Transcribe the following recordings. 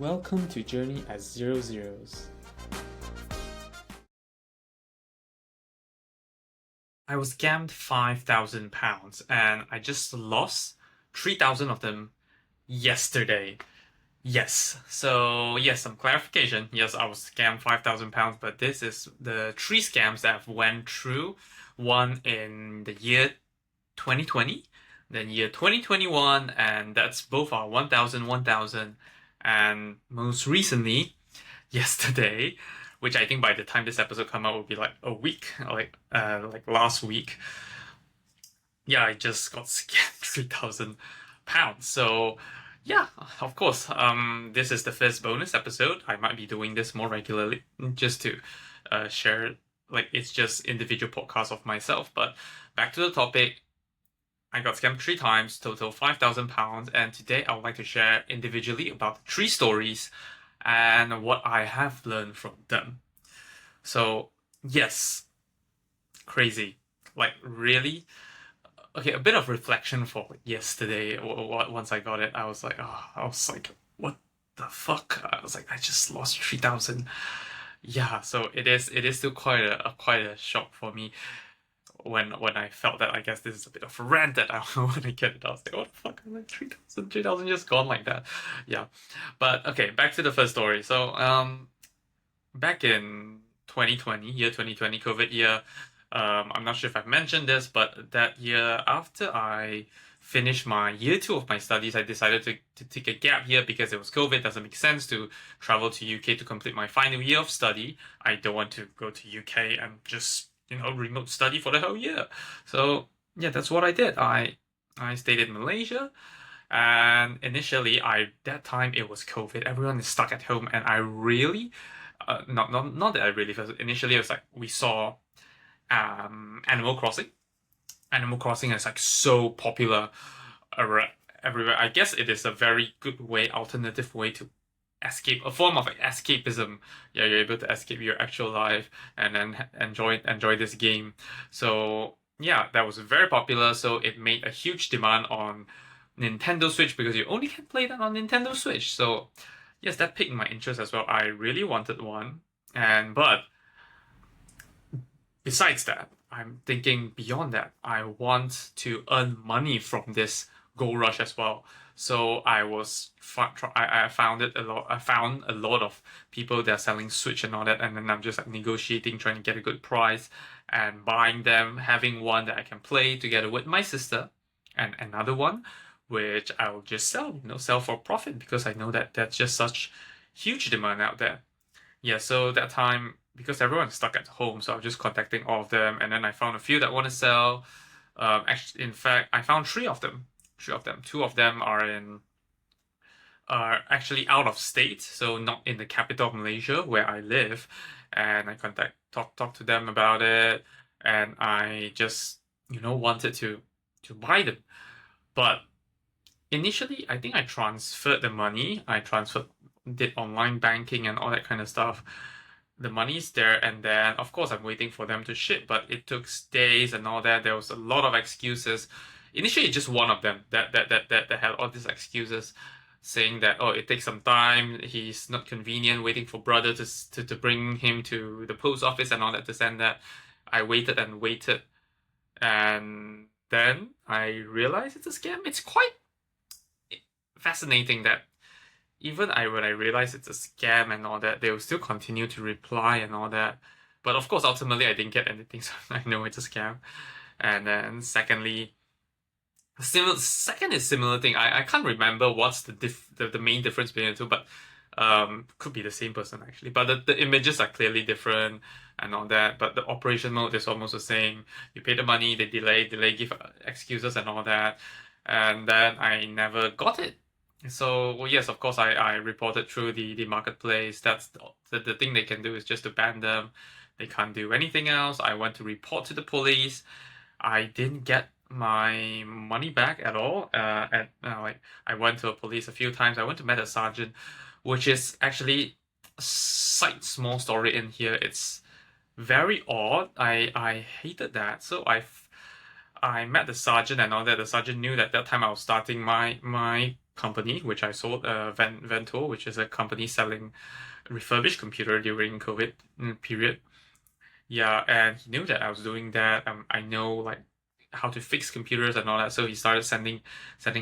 Welcome to Journey at Zero Zeros. I was scammed £5,000 and I just lost 3,000 of them yesterday. Yes, so yes, some clarification. Yes, I was scammed £5,000, but this is the three scams that I've went through. One in the year 2020, then year 2021, and that's both are 1,000, 1,000, and most recently, yesterday, which I think by the time this episode come out will be like a week, like last week. Yeah, I just got scammed £3,000. So yeah, of course. This is the first bonus episode. I might be doing this more regularly just to share. Like it's just individual podcasts of myself. But back to the topic. I got scammed 3 times, total £5,000, and today I would like to share individually about 3 stories and what I have learned from them. So, yes, crazy. Like, really? Okay, a bit of reflection for yesterday. Once I got it, I was like, what the fuck? I was like, I just lost 3,000. Yeah, so it is still quite a shock for me when I felt that I guess this is a bit of a rant that I want to get it. I was like, what the fuck? I'm like 3,000 just gone like that. Yeah. But okay, back to the first story. So back in 2020, year 2020, COVID year, I'm not sure if I've mentioned this, but that year after I finished my year 2 of my studies, I decided to take a gap year because it was COVID. It doesn't make sense to travel to UK to complete my final year of study. I don't want to go to UK and just remote study for the whole year. So yeah, that's what I did. I stayed in Malaysia, and initially, that time it was COVID. Everyone is stuck at home, and I really, not that I really felt. Initially, it was like we saw Animal Crossing. Animal Crossing is like so popular everywhere. I guess it is a very good way, alternative way to escape, a form of escapism. Yeah, you're able to escape your actual life and then enjoy this game. So yeah, that was very popular. So it made a huge demand on Nintendo Switch because you only can play that on Nintendo Switch. So yes, that piqued my interest as well. I really wanted one, but besides that, I'm thinking beyond that. I want to earn money from this gold rush as well. So I found it a lot. I found a lot of people that are selling Switch and all that, and then I'm just like negotiating, trying to get a good price, and buying them, having one that I can play together with my sister, and another one which I'll just sell for profit because I know that that's just such huge demand out there. Yeah, so that time, because everyone's stuck at home, so I was just contacting all of them, and then I found a few that want to sell. Actually, in fact, I found 3 of them. 3 of them. 2 of them are actually out of state, so not in the capital of Malaysia where I live. And I talk to them about it, and I just wanted to buy them. But initially, I think I transferred the money. Did online banking and all that kind of stuff. The money's there, and then of course I'm waiting for them to ship, but it took days and all that. There was a lot of excuses. Initially, just one of them that had all these excuses, saying that it takes some time. He's not convenient waiting for brother to bring him to the post office and all that to send that. I waited and waited, and then I realized it's a scam. It's quite fascinating that even when I realized it's a scam and all that, they will still continue to reply and all that. But of course, ultimately, I didn't get anything, so I know it's a scam. And then secondly, second is similar thing. I can't remember what's the main difference between the two, but could be the same person actually. But the images are clearly different and all that. But the operation mode is almost the same. You pay the money, they delay, give excuses and all that, and then I never got it. So well, yes, of course, I reported through the marketplace. That's the thing they can do is just to ban them. They can't do anything else. I went to report to the police. I didn't get my money back at all. Like I went to a police a few times. I went to met a sergeant, which is actually a slight small story in here. It's very odd. I hated that. So I met the sergeant and all that. The sergeant knew that time I was starting my company, which I sold, Vento, which is a company selling refurbished computer during COVID period. Yeah, and he knew that I was doing that. I know like how to fix computers and all that, so he started sending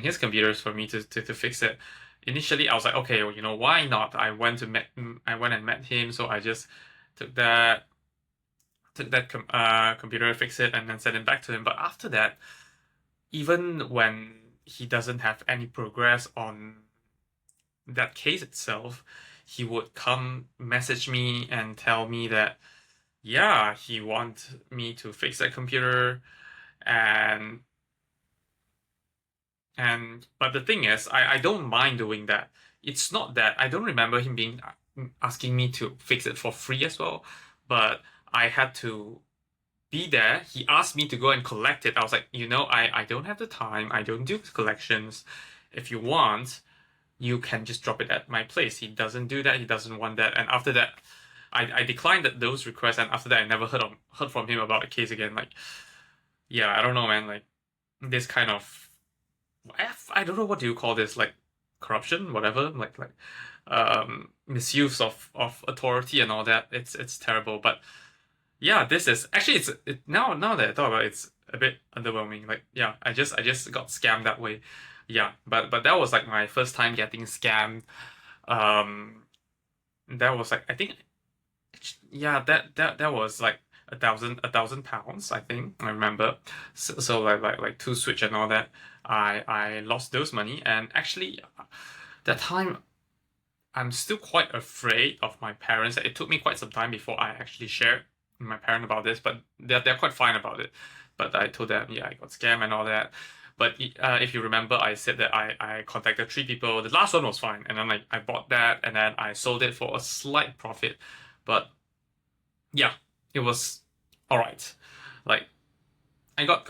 his computers for me to fix it. Initially, I was like, okay, well, why not? I went and met him, so I just took that computer, fix it, and then send it back to him. But after that, even when he doesn't have any progress on that case itself, he would come message me and tell me that, yeah, he wants me to fix that computer, and but the thing is, I don't mind doing that. It's not that I don't remember him being asking me to fix it for free as well, but I had to be there. He asked me to go and collect it. I was like, I don't have the time. I don't do collections. If you want, you can just drop it at my place. He doesn't do that. He doesn't want that. And after that, I declined those requests. And after that, I never heard from him about the case again. Like, yeah, I don't know, man. Like this kind of, I don't know, what do you call this? Like corruption, whatever. Like misuse of authority and all that. It's terrible. But yeah, this is actually now that I thought about it, it's a bit underwhelming. Like, yeah, I just got scammed that way. Yeah, but that was like my first time getting scammed. Um, that was like, I think, yeah, that was like a thousand pounds, I think. I remember. So like two switch and all that. I lost those money, and actually that time I'm still quite afraid of my parents. It took me quite some time before I actually shared with my parents about this, but they're quite fine about it. But I told them, yeah, I got scammed and all that. But if you remember, I said that I contacted three people. The last one was fine, and then I bought that, and then I sold it for a slight profit. But yeah, it was all right. Like I got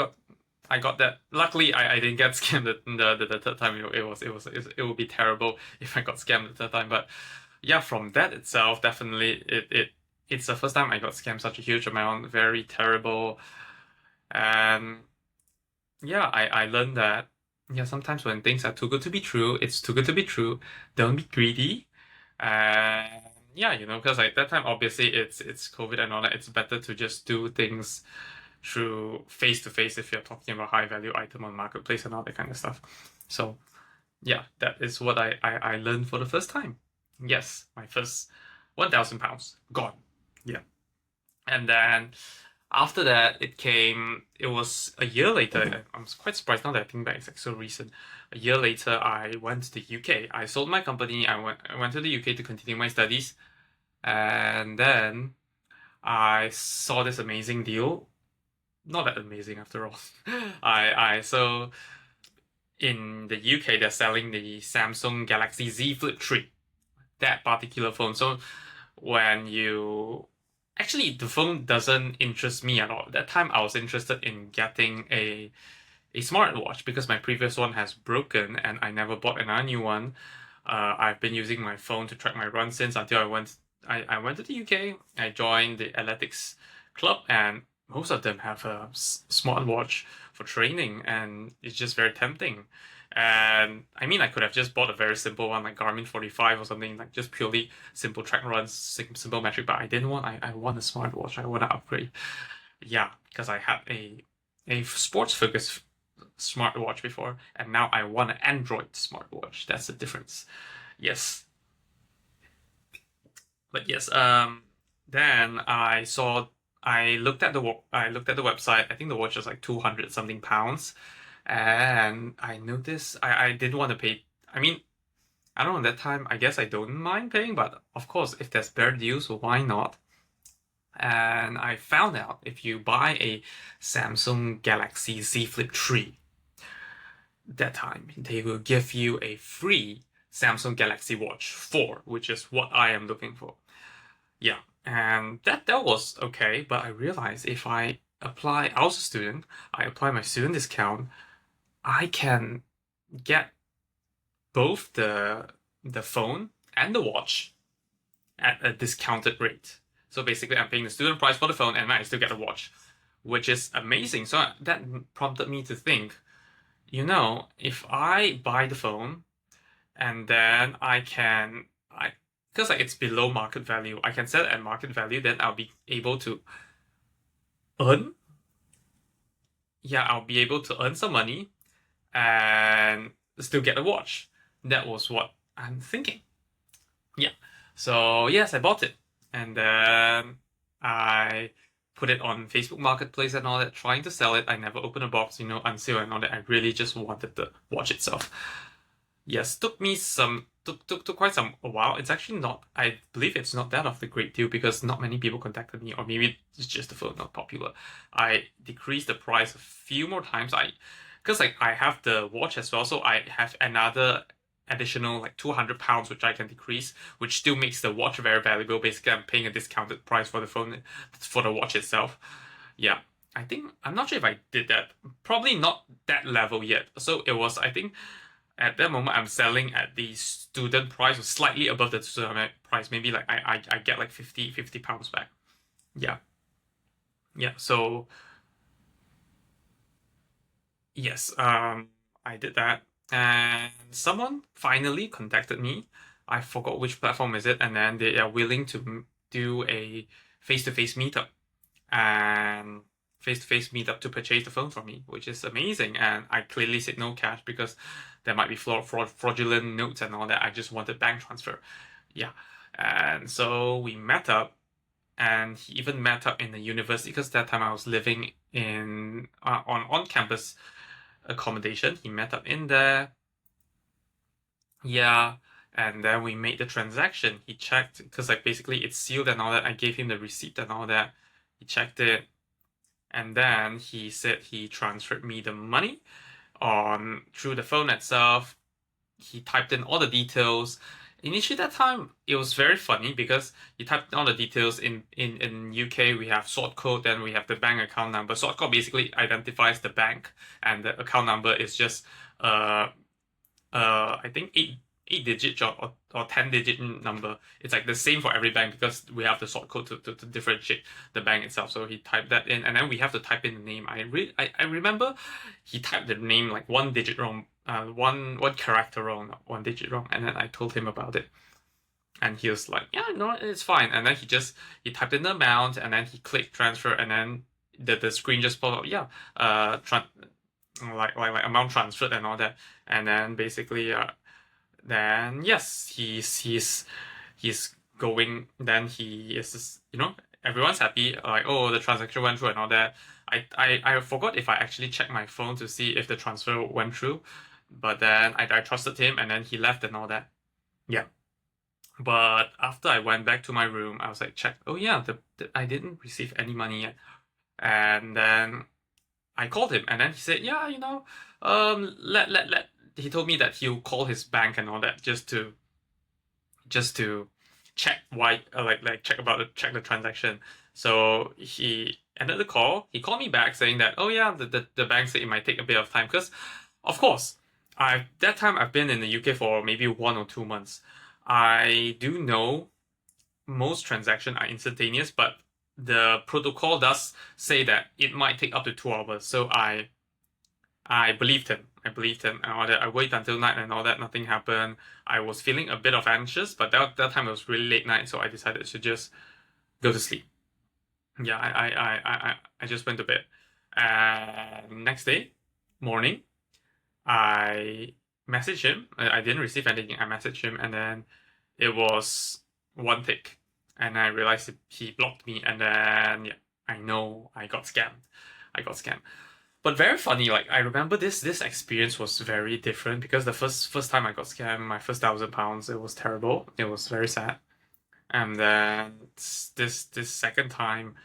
that. Luckily, I didn't get scammed the third time. It would be terrible if I got scammed the third time. But yeah, from that itself, definitely it's the first time I got scammed such a huge amount. Very terrible. And yeah, I learned that, yeah, sometimes when things are too good to be true, it's too good to be true. Don't be greedy. And yeah, because like that time, obviously it's COVID and all that. It's better to just do things through face to face if you're talking about high value item on marketplace and all that kind of stuff. So yeah, that is what I learned for the first time. Yes, my first £1,000 gone. Yeah. And then after that, it was a year later. I'm quite surprised now that I think back, it's like so recent. A year later, I went to the UK. I sold my company. I went to the UK to continue my studies. And then I saw this amazing deal. Not that amazing after all. So in the UK, they're selling the Samsung Galaxy Z Flip 3, that particular phone. So when you actually, the phone doesn't interest me at all. That time I was interested in getting a smartwatch because my previous one has broken and I never bought another new one. I've been using my phone to track my run since until I went to the UK. I joined the athletics club, and most of them have a smartwatch for training, and it's just very tempting. And I mean, I could have just bought a very simple one like Garmin 45 or something, like just purely simple track runs, simple metric. But I didn't want. I want a smartwatch. I want to upgrade. Yeah, because I had a sports focused smartwatch before, and now I want an Android smartwatch. That's the difference. Yes, but yes. Then I looked at the website. I think the watch was like 200 something pounds, and I noticed I didn't want to pay. I mean, I don't know, that time, I guess I don't mind paying, but of course, if there's better deals, why not? And I found out if you buy a Samsung Galaxy Z Flip 3, that time they will give you a free Samsung Galaxy Watch 4, which is what I am looking for. Yeah, and that was okay, but I realized if I was a student, I apply my student discount, I can get both the phone and the watch at a discounted rate. So basically, I'm paying the student price for the phone, and I still get a watch, which is amazing. So that prompted me to think, if I buy the phone and then because like it's below market value, I can sell it at market value, then I'll be able to earn, yeah, I'll be able to earn some money and still get a watch. That was what I'm thinking. Yeah. So yes, I bought it. And then I put it on Facebook Marketplace and all that, trying to sell it. I never opened a box, unseal and all that. I really just wanted the watch itself. Yes, took quite a while. It's actually not, I believe it's not that of the great deal because not many people contacted me, or maybe it's just the phone not popular. I decreased the price a few more times. Because like I have the watch as well, so I have another additional like £200 which I can decrease, which still makes the watch very valuable. Basically, I'm paying a discounted price for the phone, for the watch itself. Yeah. I'm not sure if I did that. Probably not that level yet. So it was, I think, at that moment, I'm selling at the student price or slightly above the student price. Maybe like I get like £50 back. Yeah. Yeah. So yes, I did that. And someone finally contacted me. I forgot which platform is it, and then they are willing to do a face-to-face meetup and face-to-face meetup to purchase the phone from me, which is amazing. And I clearly said no cash because there might be fraudulent notes and all that. I just wanted bank transfer. Yeah. And so we met up, and he even met up in the university because that time I was living in on campus accommodation. He met up in there. Yeah. And then we made the transaction. He checked because like basically it's sealed and all that. I gave him the receipt and all that. He checked it. And then he said he transferred me the money on through the phone itself. He typed in all the details. Initially, that time it was very funny because he typed in all the details in UK. We have sort code, then we have the bank account number. Sort code basically identifies the bank, and the account number is just I think eight digit or 10-digit number. It's like the same for every bank because we have the sort code to differentiate the bank itself. So he typed that in, and then we have to type in the name. I remember he typed the name like one digit wrong, one character wrong, not one digit wrong, and then I told him about it. And he was like, yeah, no, it's fine. And then he typed in the amount, and then he clicked transfer, and then the screen just popped up. Yeah, like amount transferred and all that. And then basically, then yes, he's going. Then he is, everyone's happy. Like, oh, the transaction went through and all that. I forgot if I actually checked my phone to see if the transfer went through, but then I trusted him, and then he left and all that. Yeah. But after I went back to my room, I was like, check. Oh yeah, I didn't receive any money yet. And then I called him, and then he said, yeah, let. He told me that he'll call his bank and all that just to check why, check the transaction. So he ended the call. He called me back saying that, oh yeah, the bank said it might take a bit of time because, of course, that time I've been in the UK for maybe 1 or 2 months. I do know most transactions are instantaneous, but the protocol does say that it might take up to 2 hours. So I believed him. I believed him and all that. I waited until night and all that. Nothing happened. I was feeling a bit of anxious, but that time it was really late night, so I decided to just go to sleep. Yeah, I just went to bed. And next day, morning, I messaged him. I didn't receive anything. I messaged him, and then it was one tick, and I realized he blocked me. And then yeah, I know I got scammed. I got scammed. But very funny, like I remember this experience was very different because the first time I got scammed, my first £1,000, it was terrible. It was very sad. And then this second time,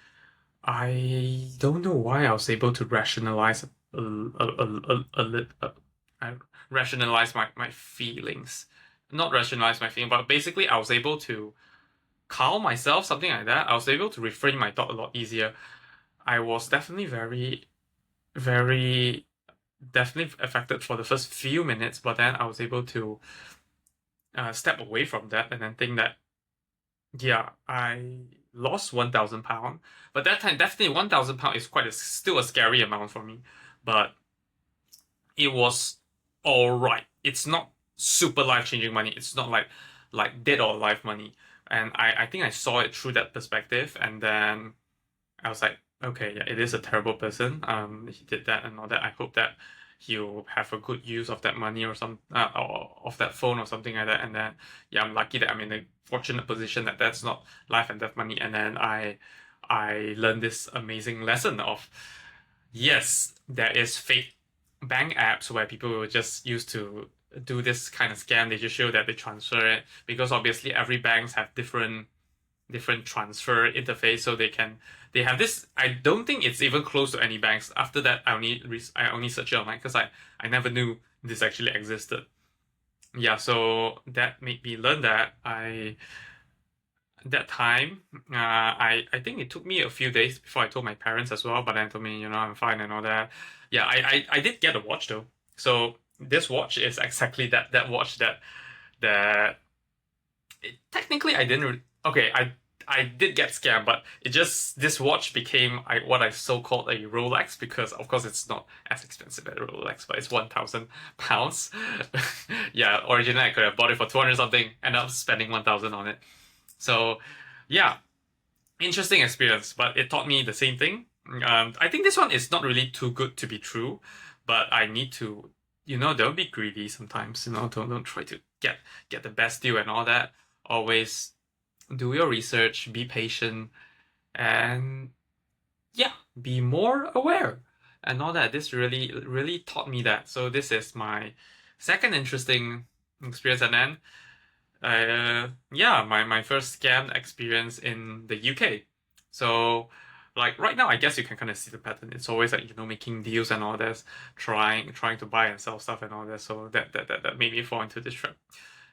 I don't know why I was able to rationalize I rationalize my feelings. Not rationalize my feeling, but basically I was able to calm myself, something like that. I was able to refrain my thought a lot easier. I was definitely very definitely affected for the first few minutes, but then I was able to step away from that and then think that, yeah, lost £1,000. But that time, definitely £1,000 is still a scary amount for me. But it was all right. It's not super life-changing money. It's not like dead or alive money. And I think I saw it through that perspective, and then I was like, okay, yeah, it is a terrible person. He did that and all that. I hope that he'll have a good use of that money or of that phone or something like that. And then, yeah, I'm lucky that I'm in a fortunate position that that's not life and death money. And then I learned this amazing lesson of, yes, there is fake bank apps where people will just use to do this kind of scam. They just show that they transfer it because obviously every banks have different transfer interface, so they have this. I don't think it's even close to any banks. After that, I only searched it online because I never knew this actually existed. Yeah, so that made me learn that that time, I think it took me a few days before I told my parents as well, but then told me, I'm fine and all that. Yeah, I did get a watch though. So this watch is exactly that watch that technically I didn't okay, I did get scammed, but it just this watch became what I so called a Rolex because of course it's not as expensive as a Rolex, but it's £1,000. Yeah, originally I could have bought it for 200 something, ended up spending 1,000 on it. So, yeah, interesting experience, but it taught me the same thing. I think this one is not really too good to be true, but I need to, don't be greedy sometimes. Don't try to get the best deal and all that. Always do your research, be patient, and yeah, be more aware and all that. This really really taught me that. So this is my second interesting experience, and then yeah, my first scam experience in the UK. So, like right now, I guess you can kind of see the pattern. It's always like making deals and all this, trying to buy and sell stuff and all that. So that made me fall into this trap.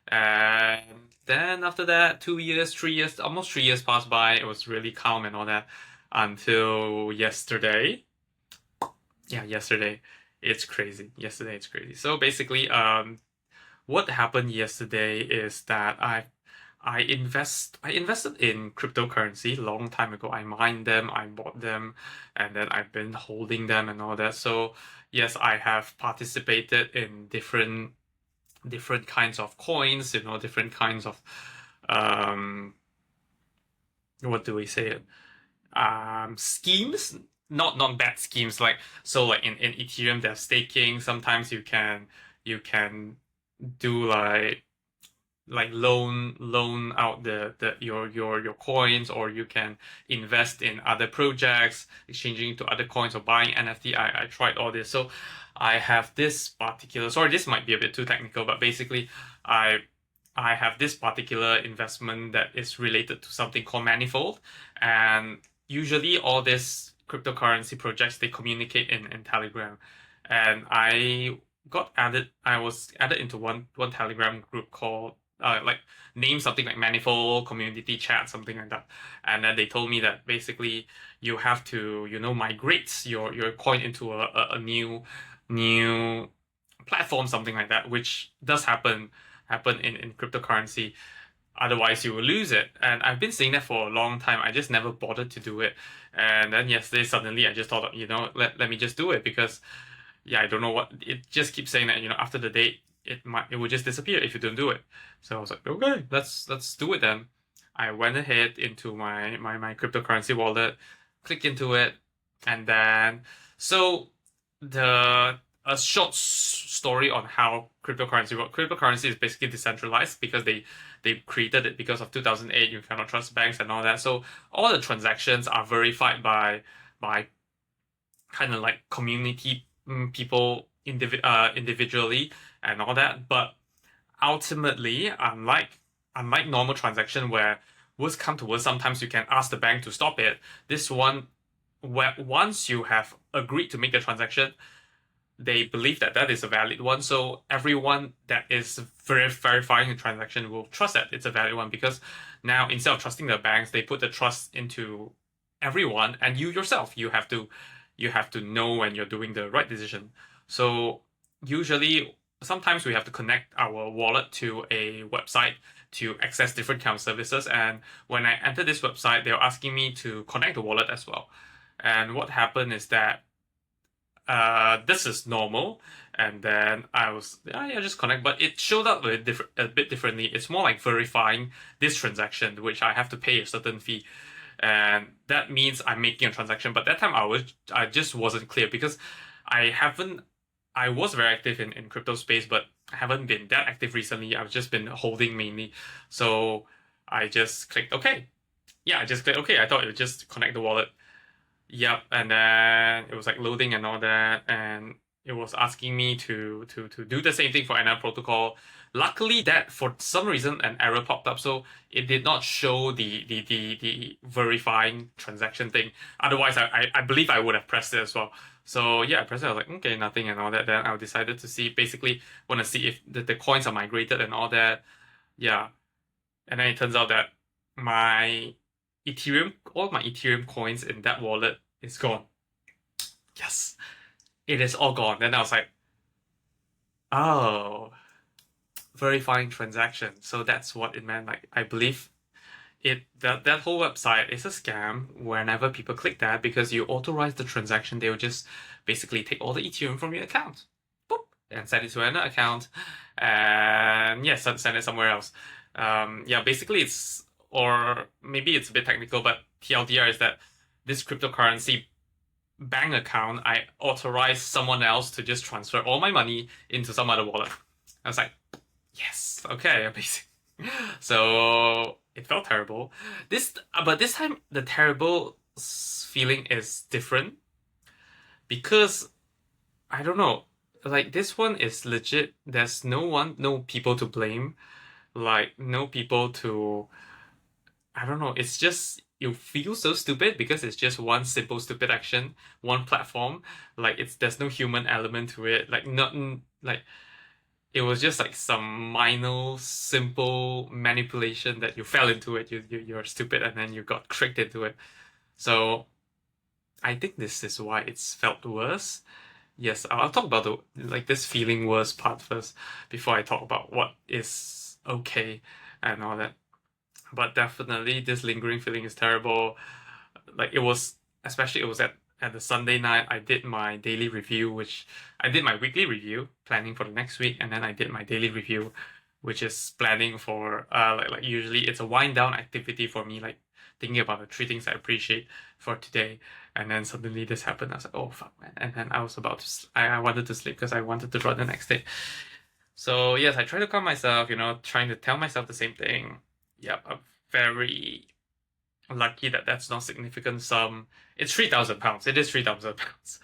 And then after that, 2 years, 3 years, almost 3 years passed by. It was really calm and all that until yesterday. Yeah, yesterday. It's crazy. Yesterday, it's crazy. So basically, what happened yesterday is that I invested in cryptocurrency a long time ago. I mined them, I bought them, and then I've been holding them and all that. So yes, I have participated in different kinds of coins, different kinds of what do we say it? Schemes, not bad schemes. Like in Ethereum, there's staking. Sometimes you can do like loan out your coins, or you can invest in other projects, exchanging to other coins or buying NFT. I tried all this. So I have this particular, sorry, this might be a bit too technical, but basically I have this particular investment that is related to something called Manifold, and usually all these cryptocurrency projects, they communicate in Telegram, and I was added into one Telegram group called like name something like Manifold Community Chat, something like that. And then they told me that basically you have to migrate your coin into a new platform, something like that, which does happen in cryptocurrency. Otherwise, you will lose it. And I've been saying that for a long time. I just never bothered to do it. And then yesterday, suddenly, I just thought, let me just do it because, yeah, I don't know what it just keeps saying that, after the date, it will just disappear if you don't do it. So I was like, okay, let's do it then. I went ahead into my cryptocurrency wallet, clicked into it, and then so the a short story on how cryptocurrency works. Cryptocurrency is basically decentralized because they created it because of 2008. You cannot trust banks and all that. So all the transactions are verified by kind of like community people individually and all that. But ultimately, unlike normal transaction where worst come to worst, sometimes you can ask the bank to stop it. This one, where once you have agreed to make the transaction, they believe that that is a valid one. So everyone that is verifying the transaction will trust that it's a valid one, because now instead of trusting the banks, they put the trust into everyone, and you yourself, you have to know when you're doing the right decision. So usually, sometimes we have to connect our wallet to a website to access different kind of services. And when I entered this website, they were asking me to connect the wallet as well. And what happened is that this is normal. And then I was, yeah, just connect. But it showed up a bit differently. It's more like verifying this transaction, which I have to pay a certain fee. And that means I'm making a transaction. But that time I just wasn't clear because I haven't, I was very active in crypto space, but I haven't been that active recently. I've just been holding mainly. So I just clicked OK. Yeah, I just clicked OK. I thought it would just connect the wallet. Yep, and then it was like loading and all that, and it was asking me to do the same thing for another protocol. Luckily, that for some reason an error popped up, so it did not show the verifying transaction thing. Otherwise, I believe I would have pressed it as well. So yeah, I pressed it. I was like, okay, nothing and all that. Then I decided to see, basically want to see if the coins are migrated and all that. Yeah, and then it turns out that my all my Ethereum coins in that wallet is gone. Yes, it is all gone. Then I was like, oh, verifying transaction. So that's what it meant. Like, I believe that whole website is a scam whenever people click that, because you authorize the transaction, they will just basically take all the Ethereum from your account. Boop, and send it to another account. And yes, send it somewhere else. Yeah, basically it's, or maybe it's a bit technical, but TLDR is that this cryptocurrency bank account, I authorized someone else to just transfer all my money into some other wallet. I was like, yes, okay, amazing. So it felt terrible. But this time the terrible feeling is different because I don't know. Like, this one is legit. There's no people to blame. Like, no people to, I don't know. It's just you feel so stupid because it's just one simple stupid action, one platform. Like, there's no human element to it. Like, not like it was just like some minor simple manipulation that you fell into it. You're stupid and then you got tricked into it. So I think this is why it's felt worse. Yes, I'll talk about this feeling worse part first before I talk about what is okay and all that. But definitely this lingering feeling is terrible. Like, it was, especially it was at the Sunday night, I did my daily review, which I did my weekly review, planning for the next week, and then I did my daily review, which is planning for like usually it's a wind down activity for me, like thinking about the three things I appreciate for today. And then suddenly this happened. I was like, oh fuck, man. And then I was about to I wanted to sleep because I wanted to draw the next day. So yes, I try to calm myself, trying to tell myself the same thing. Yep, I'm very lucky that that's not significant sum. It's £3,000. It is £3,000.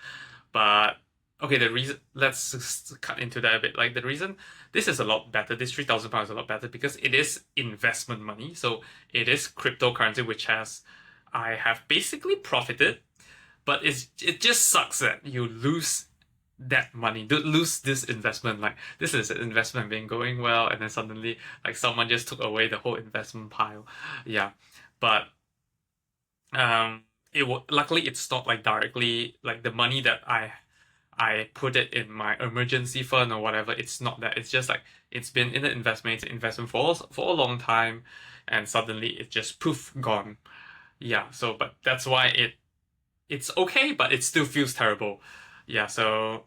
But okay, the reason, let's just cut into that a bit. Like, the reason this is a lot better, this £3,000 is a lot better because it is investment money. So it is cryptocurrency, which I have basically profited, but it just sucks that you lose that money, lose this investment. Like, this is an investment been going well, and then suddenly, like, someone just took away the whole investment pile. Yeah, but luckily it's not like directly like the money that I put it in my emergency fund or whatever. It's not that. It's just like it's been in the investment for a long time, and suddenly it just poof gone. Yeah, so but that's why it's okay, but it still feels terrible. Yeah, so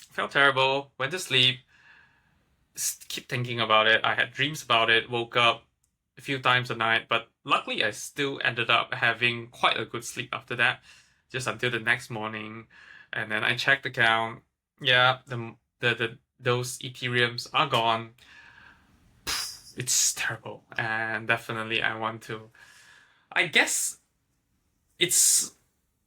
felt terrible, went to sleep, keep thinking about it. I had dreams about it, woke up a few times a night, but luckily I still ended up having quite a good sleep after that, just until the next morning. And then I checked the account. Yeah, those Ethereums are gone. It's terrible, and definitely I want to. I guess it's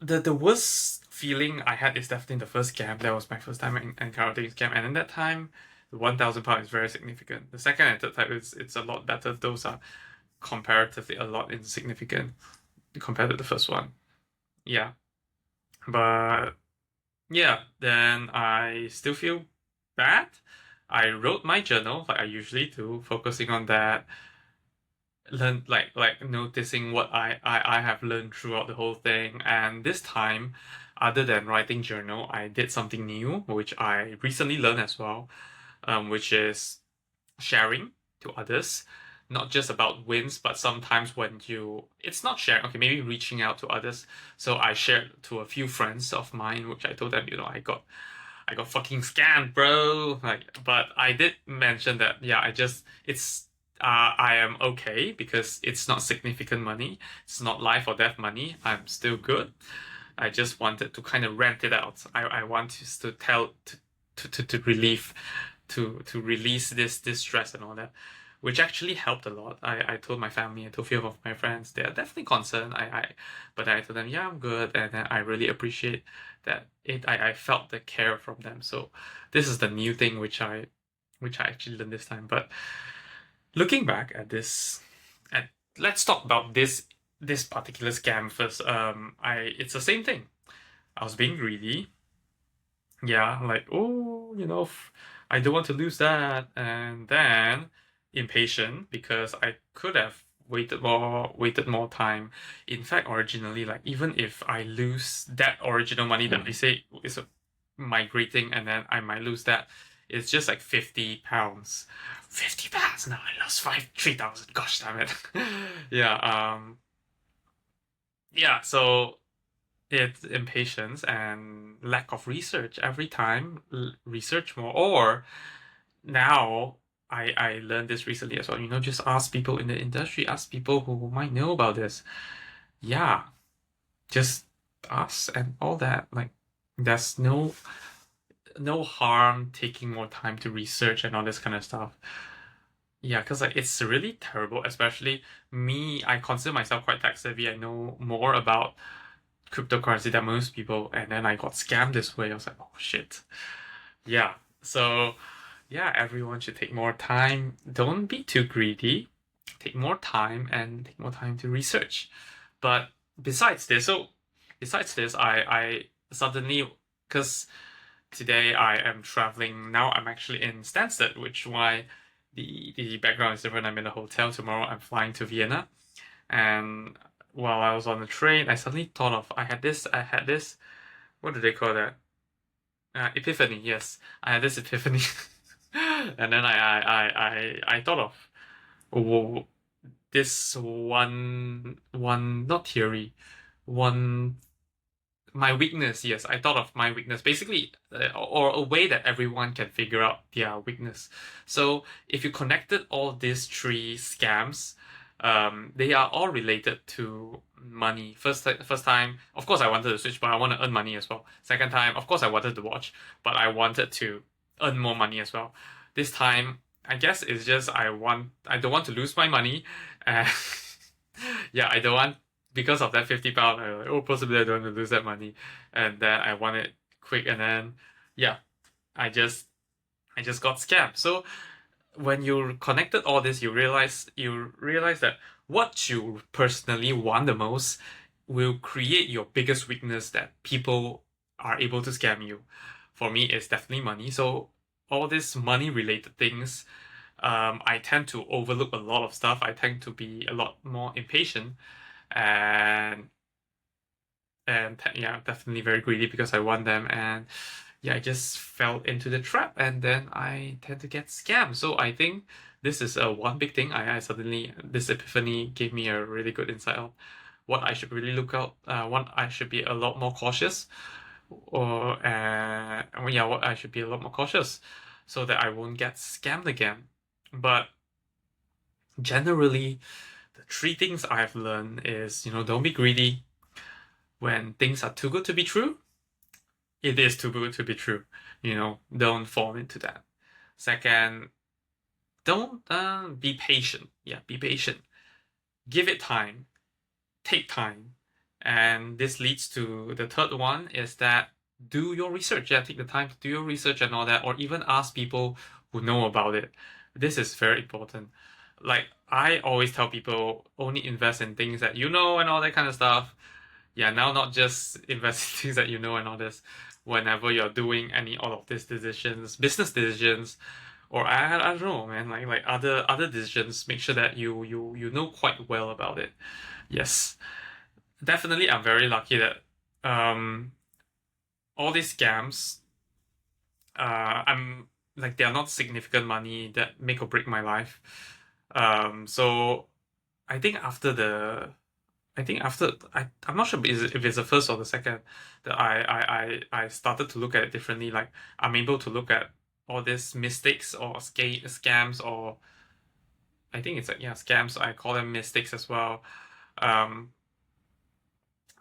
the worst feeling I had is definitely the first scam. That was my first time encountering scam, and in that time, the £1,000 is very significant. The second and third type it's a lot better. Those are comparatively a lot insignificant compared to the first one. Yeah, but yeah, then I still feel bad. I wrote my journal like I usually do, focusing on that. Learn like noticing what I have learned throughout the whole thing. And this time, other than writing journal, I did something new, which I recently learned as well. which is sharing to others, not just about wins, but sometimes when it's not sharing, okay, maybe reaching out to others. So I shared to a few friends of mine, which I told them, I got fucking scammed, bro. Like, but I did mention that, yeah, I am okay because it's not significant money. It's not life or death money. I'm still good. I just wanted to kind of rent it out. I want to tell to relieve to release this stress and all that, which actually helped a lot. I told my family, I told a few of my friends, they are definitely concerned. But I told them, yeah, I'm good, and then I really appreciate that I felt the care from them. So this is the new thing which I actually learned this time. But looking back at this, and let's talk about this particular scam first. It's the same thing. I was being greedy. Yeah, like, oh, I don't want to lose that. And then impatient because I could have waited more time. In fact, originally, like, even if I lose that original money that they say is migrating and then I might lose that, it's just like £50. £50. Now I lost 3,000. Gosh damn it. Yeah, yeah, so it's impatience and lack of research. Every time, research more. Or now, I learned this recently as well. Just ask people in the industry, ask people who might know about this. Yeah, just ask and all that. Like, there's no harm taking more time to research and all this kind of stuff. Yeah, because like it's really terrible, especially me. I consider myself quite tech savvy. I know more about cryptocurrency than most people, and then I got scammed this way. I was like, oh shit. Yeah. So yeah, everyone should take more time. Don't be too greedy. Take more time and take more time to research. But besides this, I suddenly, because today I am traveling. Now I'm actually in Stansted, which why the background is different. I'm in a hotel. Tomorrow I'm flying to Vienna, and while I was on the train, I suddenly thought of I had this. What do they call that? Epiphany. Yes, I had this epiphany, and then I thought of, oh, this one not theory, one my weakness. Yes, I thought of my weakness. Basically, or a way that everyone can figure out their weakness. So if you connected all these three scams, they are all related to money. First time, of course, I wanted to switch, but I want to earn money as well. Second time, of course, I wanted to watch, but I wanted to earn more money as well. This time, I guess it's just I don't want to lose my money. Uh, yeah, I don't want because of that £50. I'm like, oh, possibly I don't want to lose that money, and then I want it quick, and then yeah, I just I just got scammed. So when you connected all this, you realize that what you personally want the most will create your biggest weakness that people are able to scam you. For me, it's definitely money. So all these money related things, I tend to overlook a lot of stuff. I tend to be a lot more impatient and yeah, definitely very greedy because I want them, and yeah, I just fell into the trap, and then I tend to get scammed. So I think this is one big thing. I suddenly this epiphany gave me a really good insight on what I should really look out. What I should be a lot more cautious, or yeah, what I should be a lot more cautious, so that I won't get scammed again. But generally, the three things I've learned is, don't be greedy. When things are too good to be true, it is too good to be true. Don't fall into that. Second, don't be patient. Yeah, be patient. Give it time. Take time. And this leads to the third one is that do your research. Yeah, take the time to do your research and all that, or even ask people who know about it. This is very important. Like, I always tell people only invest in things that you know and all that kind of stuff. Yeah, now not just invest in things that you know and all this. Whenever you're doing all of these decisions, business decisions, or I don't know, man, like other decisions, make sure that you know quite well about it. Yes, definitely, I'm very lucky that um all these scams. I'm like they are not significant money that make or break my life. So I think after the I'm not sure if it's the first or the second that I started to look at it differently. Like I'm able to look at all these mistakes or scams, or I think it's like, yeah, scams. I call them mistakes as well. Um,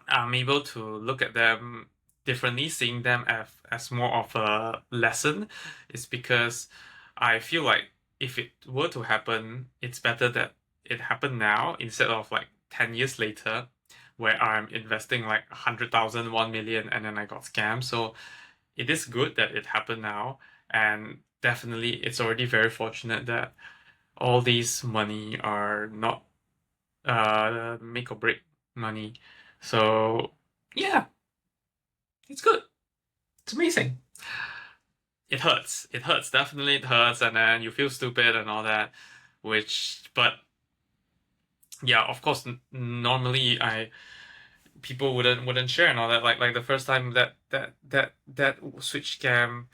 I'm able to look at them differently, seeing them as more of a lesson. Is because I feel like if it were to happen, it's better that it happened now instead of like 10 years later, where I'm investing like 100,000, 1 million, and then I got scammed. So it is good that it happened now, and definitely it's already very fortunate that all these money are not make or break money. So yeah, it's good. It's amazing. It hurts. It hurts. Definitely it hurts, and then you feel stupid and all that. But yeah, of course, normally people wouldn't share and all that. Like the first time that Switch scam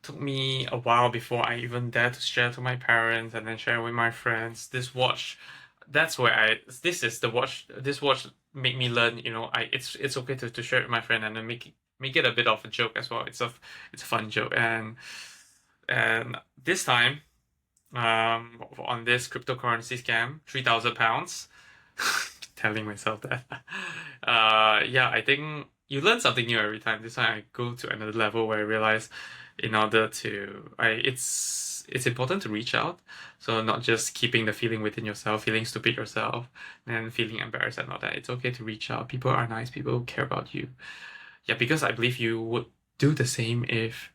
took me a while before I even dared to share to my parents and then share with my friends. This watch, that's where this is the watch. This watch made me learn. It's okay to share it with my friend and then make it a bit of a joke as well. It's a fun joke, and this time on this cryptocurrency scam, £3,000. Telling myself that. Yeah, I think you learn something new every time. This time I go to another level where I realize in order to it's important to reach out. So not just keeping the feeling within yourself, feeling stupid yourself, and feeling embarrassed and all that. It's okay to reach out. People are nice, people care about you. Yeah, because I believe you would do the same if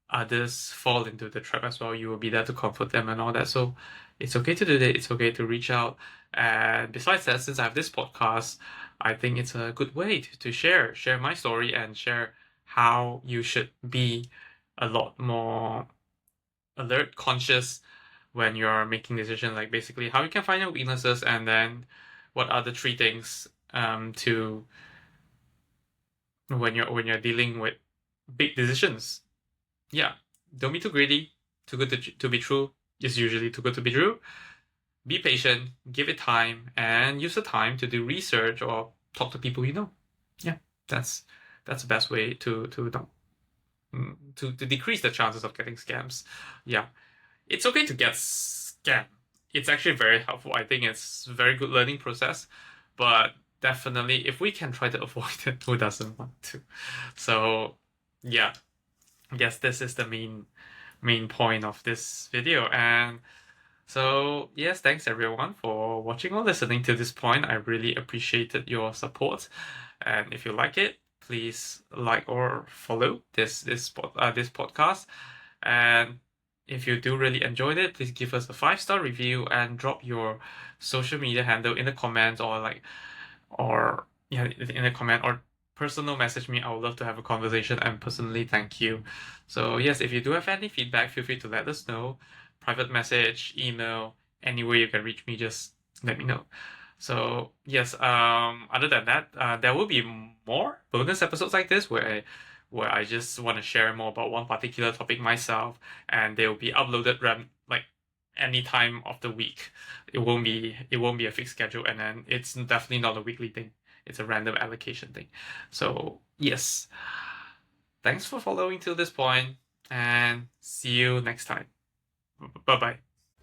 others fall into the trap as well. You will be there to comfort them and all that. So it's okay to do that. It's okay to reach out. And besides that, since I have this podcast, I think it's a good way to share my story and share how you should be a lot more alert, conscious when you're making decisions. Like basically how you can find your weaknesses, and then what are the three things to when you're dealing with big decisions. Yeah, don't be too greedy. Too good to be true is usually too good to be true. Be patient, give it time, and use the time to do research or talk to people you know. Yeah, that's the best way to decrease the chances of getting scams. Yeah, it's okay to get scammed. It's actually very helpful. I think it's a very good learning process, but definitely if we can try to avoid it, who doesn't want to? So yeah, I guess this is the main point of this video. And so yes, thanks everyone for watching or listening to this point. I really appreciated your support, and if you like it, please like or follow this podcast. And if you do really enjoyed it, please give us a 5-star review and drop your social media handle in the comments, or yeah, in a comment, or personal message me. I would love to have a conversation and personally thank you. So yes, if you do have any feedback, feel free to let us know. Private message, email, any way you can reach me, just let me know. So yes, other than that, there will be more bonus episodes like this where I just want to share more about one particular topic myself, and they will be uploaded like any time of the week. It won't be a fixed schedule, and then it's definitely not a weekly thing. It's a random allocation thing. So yes, thanks for following till this point, and see you next time. Bye-bye.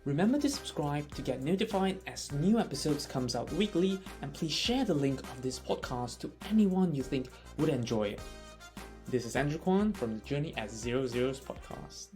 Remember to subscribe to get notified as new episodes comes out weekly, and please share the link of this podcast to anyone you think would enjoy it. This is Andrew Kwan from the Journey at Zero Zeros podcast.